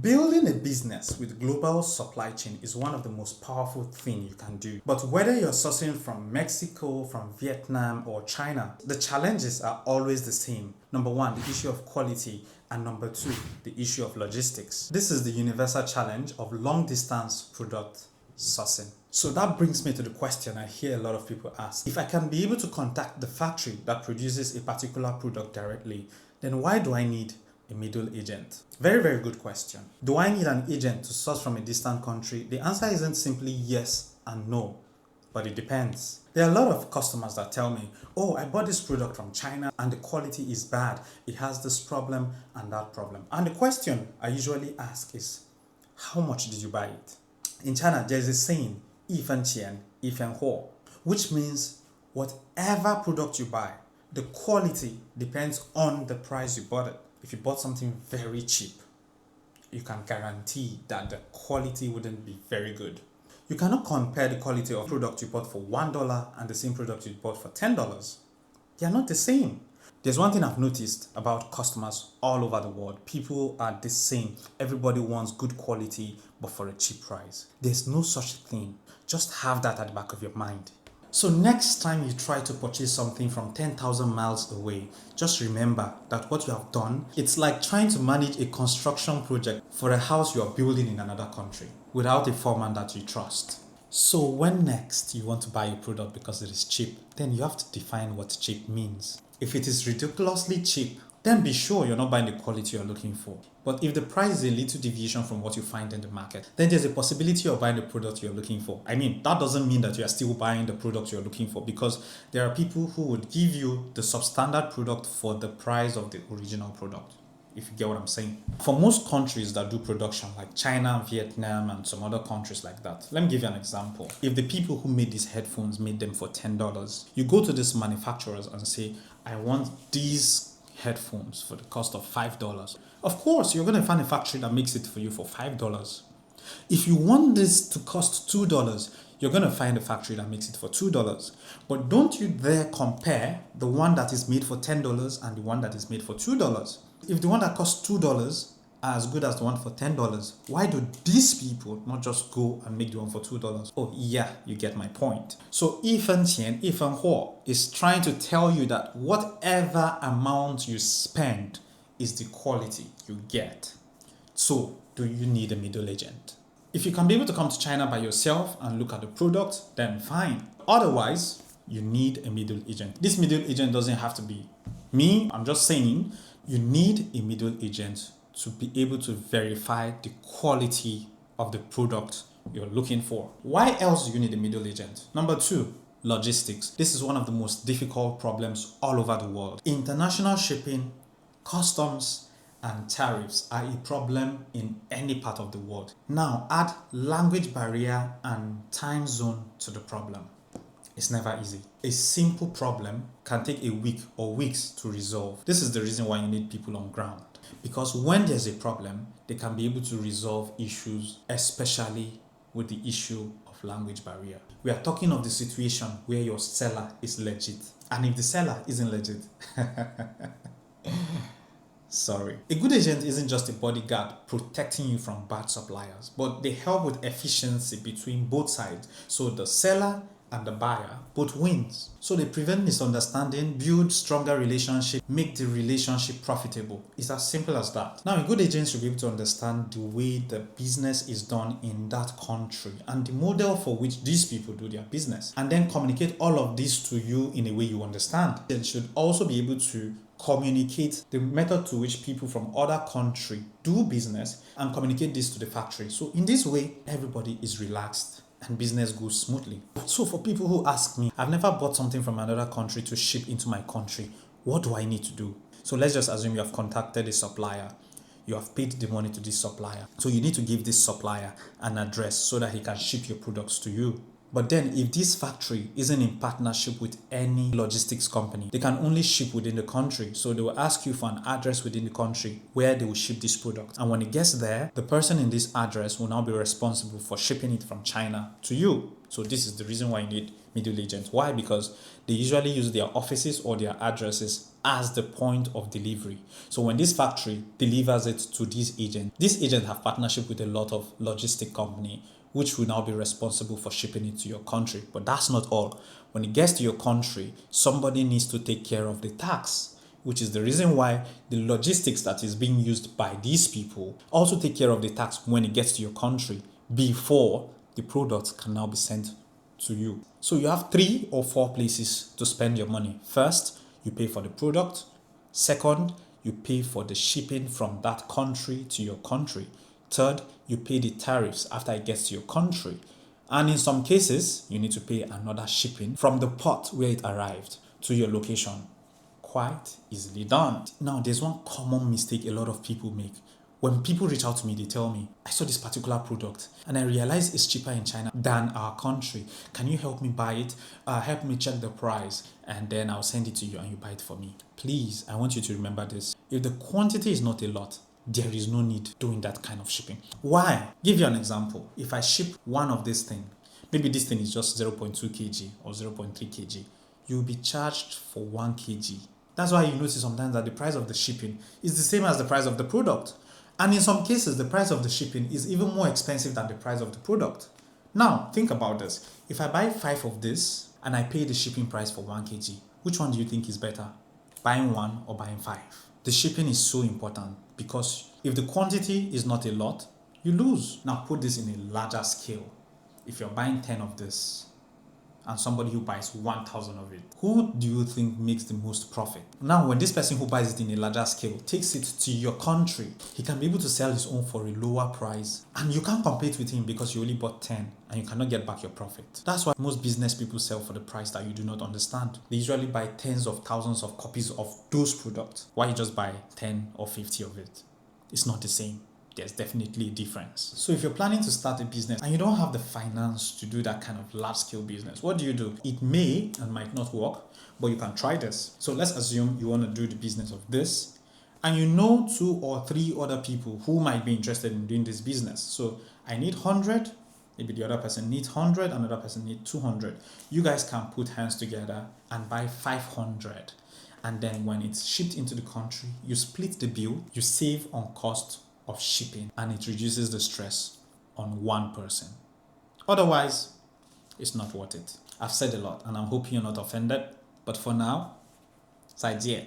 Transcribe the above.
Building a business with global supply chain is one of the most powerful things you can do. But whether you're sourcing from Mexico, from Vietnam, or China, the challenges are always the same. Number one, the issue of quality, and number two, the issue of logistics. This is the universal challenge of long distance product sourcing. So that brings me to the question I hear a lot of people ask. If I can be able to contact the factory that produces a particular product directly, then why do I need a middle agent? Very, very good question. Do I need an agent to source from a distant country? The answer isn't simply yes and no, but it depends. There are a lot of customers that tell me, oh, I bought this product from China and the quality is bad. It has this problem and that problem. And the question I usually ask is, how much did you buy it? In China, there's a saying, 一分钱,一分货, which means whatever product you buy, the quality depends on the price you bought it. If you bought something very cheap, you can guarantee that the quality wouldn't be very good. You cannot compare the quality of product you bought for $1 and the same product you bought for $10. They are not the same. There's one thing I've noticed about customers all over the world. People are the same. Everybody wants good quality, but for a cheap price. There's no such thing. Just have that at the back of your mind. So next time you try to purchase something from 10,000 miles away, just remember that what you have done, it's like trying to manage a construction project for a house you are building in another country without a foreman that you trust. So when next you want to buy a product because it is cheap, then you have to define what cheap means. If it is ridiculously cheap, then be sure you're not buying the quality you're looking for. But if the price is a little deviation from what you find in the market, then there's a possibility of buying the product you're looking for. I mean, that doesn't mean that you are still buying the product you're looking for, because there are people who would give you the substandard product for the price of the original product, if you get what I'm saying. For most countries that do production, like China, Vietnam, and some other countries like that, let me give you an example. If the people who made these headphones made them for $10, you go to these manufacturers and say, I want these headphones for the cost of $5. Of course, you're going to find a factory that makes it for you for $5. If you want this to cost $2, you're going to find a factory that makes it for $2. But don't you dare compare the one that is made for $10 and the one that is made for $2. If the one that costs $2 are as good as the one for $10, why do these people not just go and make the one for $2? Oh yeah, you get my point. So 一分钱,一分货 is trying to tell you that whatever amount you spend is the quality you get. So do you need a middle agent? If you can be able to come to China by yourself and look at the product, then fine. Otherwise, you need a middle agent. This middle agent doesn't have to be me. I'm just saying you need a middle agent to be able to verify the quality of the product you're looking for. Why else do you need a middle agent? Number two, logistics. This is one of the most difficult problems all over the world. International shipping, customs, and tariffs are a problem in any part of the world. Now add language barrier and time zone to the problem. It's never easy. A simple problem can take a week or weeks to resolve. This is the reason why you need people on ground. Because when there's a problem, they can be able to resolve issues, especially with the issue of language barrier. We are talking of the situation where your seller is legit. And if the seller isn't legit, sorry. A good agent isn't just a bodyguard protecting you from bad suppliers, but they help with efficiency between both sides. So the seller and the buyer both wins. So they prevent misunderstanding, build stronger relationship, make the relationship profitable. It's as simple as that. Now, a good agent should be able to understand the way the business is done in that country and the model for which these people do their business, and then communicate all of this to you in a way you understand. They should also be able to communicate the method to which people from other countries do business and communicate this to the factory. So in this way, everybody is relaxed and business goes smoothly. So for people who ask me, I've never bought something from another country to ship into my country, what do I need to do? So let's just assume you have contacted a supplier. You have paid the money to this supplier. So you need to give this supplier an address so that he can ship your products to you. But then if this factory isn't in partnership with any logistics company, they can only ship within the country. So they will ask you for an address within the country where they will ship this product. And when it gets there, the person in this address will now be responsible for shipping it from China to you. So this is the reason why you need middle agent. Why? Because they usually use their offices or their addresses as the point of delivery. So when this factory delivers it to this agent have partnership with a lot of logistic company which will now be responsible for shipping it to your country. But that's not all. When it gets to your country, somebody needs to take care of the tax, which is the reason why the logistics that is being used by these people also take care of the tax when it gets to your country before the products can now be sent to you. So you have 3 or 4 places to spend your money. First, you pay for the product. Second, you pay for the shipping from that country to your country. Third, you pay the tariffs after it gets to your country. And in some cases, you need to pay another shipping from the port where it arrived to your location. Quite easily done. Now, there's one common mistake a lot of people make. When people reach out to me, they tell me, I saw this particular product and I realized it's cheaper in China than our country. Can you help me buy it? Help me check the price and then I'll send it to you and you buy it for me. Please, I want you to remember this. If the quantity is not a lot, there is no need doing that kind of shipping. Why? Give you an example. If I ship one of this thing, maybe this thing is just 0.2 kg or 0.3 kg, you'll be charged for 1 kg. That's why you notice sometimes that the price of the shipping is the same as the price of the product. And in some cases, the price of the shipping is even more expensive than the price of the product. Now, think about this. If I buy 5 of this and I pay the shipping price for 1 kg, which one do you think is better? Buying 1 or buying 5? The shipping is so important because if the quantity is not a lot, you lose. Now, put this in a larger scale. If you're buying 10 of this, and somebody who buys 1,000 of it, who do you think makes the most profit? Now, when this person who buys it in a larger scale takes it to your country, he can be able to sell his own for a lower price. And you can't compete with him because you only bought 10 and you cannot get back your profit. That's why most business people sell for the price that you do not understand. They usually buy tens of thousands of copies of those products. Why you just buy 10 or 50 of it? It's not the same. There's definitely a difference. So if you're planning to start a business and you don't have the finance to do that kind of large-scale business, what do? It may and might not work, but you can try this. So let's assume you want to do the business of this, and you know 2 or 3 other people who might be interested in doing this business. So I need 100, maybe the other person needs 100, another person needs 200. You guys can put hands together and buy 500. And then when it's shipped into the country, you split the bill, you save on cost of shipping, and it reduces the stress on one person. Otherwise, it's not worth it. I've said a lot and I'm hoping you're not offended, but for now, 再见.